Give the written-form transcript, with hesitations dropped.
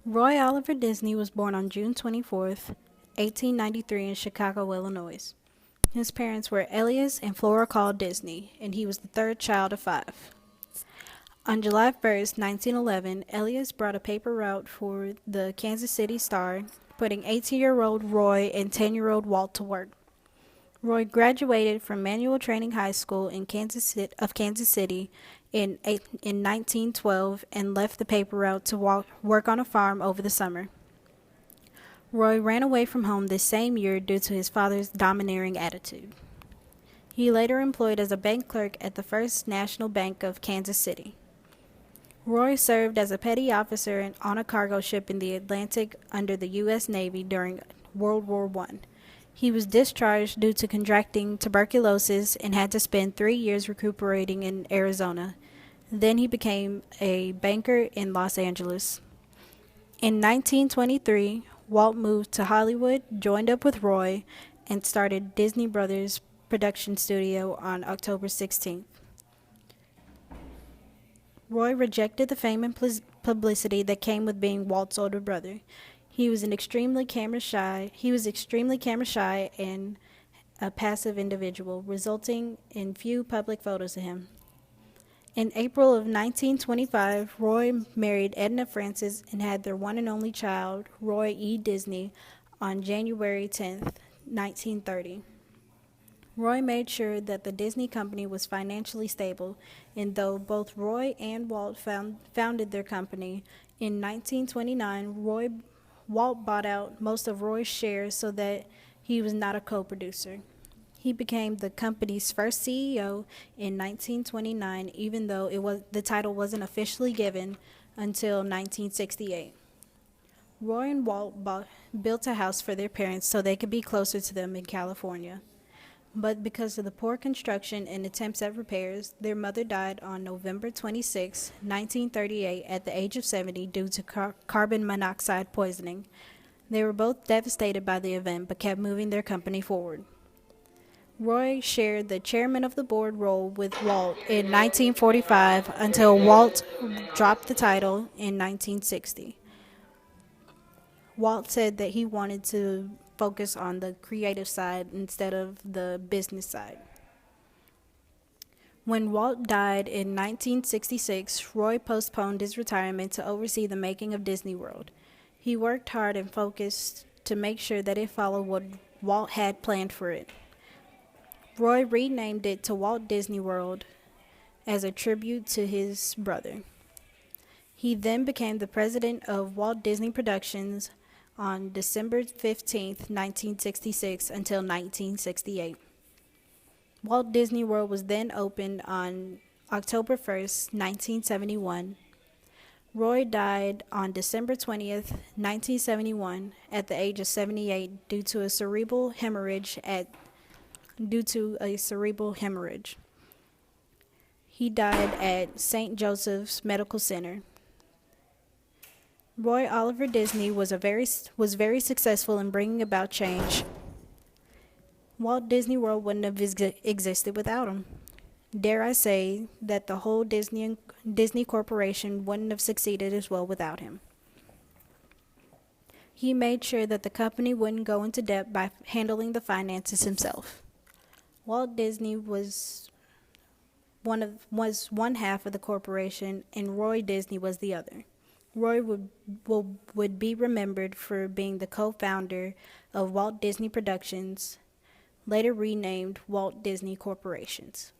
Roy Oliver Disney was born on June 24th, 1893 in Chicago, Illinois. His parents were Elias and Flora Call Disney, and he was the third child of five. On July 1st, 1911, Elias brought a paper route for the Kansas City Star, putting 18-year-old Roy and 10-year-old Walt to work. Roy graduated from Manual Training High School in Kansas City in 1912 and left the paper route to work on a farm over the summer. Roy ran away from home this same year due to his father's domineering attitude. He later employed as a bank clerk at the First National Bank of Kansas City. Roy served as a petty officer on a cargo ship in the Atlantic under the U.S. Navy during World War I. He was discharged due to contracting tuberculosis and had to spend 3 years recuperating in Arizona. Then he became a banker in Los Angeles. In 1923, Walt moved to Hollywood, joined up with Roy, and started Disney Brothers production studio on October 16th. Roy rejected the fame and publicity that came with being Walt's older brother. He was extremely camera shy and a passive individual, resulting in few public photos of him. In April of 1925, Roy married Edna Francis and had their one and only child, Roy E. Disney, on January 10th, 1930. Roy made sure that the Disney Company was financially stable, and though both Roy and Walt founded their company, in 1929, Walt bought out most of Roy's shares so that he was not a co-producer. He became the company's first CEO in 1929, even though the title wasn't officially given until 1968. Roy and Walt built a house for their parents so they could be closer to them in California. But because of the poor construction and attempts at repairs, their mother died on November 26, 1938, at the age of 70 due to carbon monoxide poisoning. They were both devastated by the event but kept moving their company forward. Roy shared the chairman of the board role with Walt in 1945 until Walt dropped the title in 1960. Walt said that he wanted to focus on the creative side instead of the business side. When Walt died in 1966, Roy postponed his retirement to oversee the making of Disney World. He worked hard and focused to make sure that it followed what Walt had planned for it. Roy renamed it to Walt Disney World as a tribute to his brother. He then became the president of Walt Disney Productions on December 15, 1966 until 1968. Walt Disney World was then opened on October 1st, 1971. Roy died on December 20th, 1971 at the age of 78 due to a cerebral hemorrhage. He died at St. Joseph's Medical Center. Roy Oliver Disney was very successful in bringing about change. Walt Disney World wouldn't have existed without him. Dare I say that the whole Disney Corporation wouldn't have succeeded as well without him. He made sure that the company wouldn't go into debt by handling the finances himself. Walt Disney was one half of the corporation, and Roy Disney was the other. Roy would be remembered for being the co-founder of Walt Disney Productions, later renamed Walt Disney Corporations.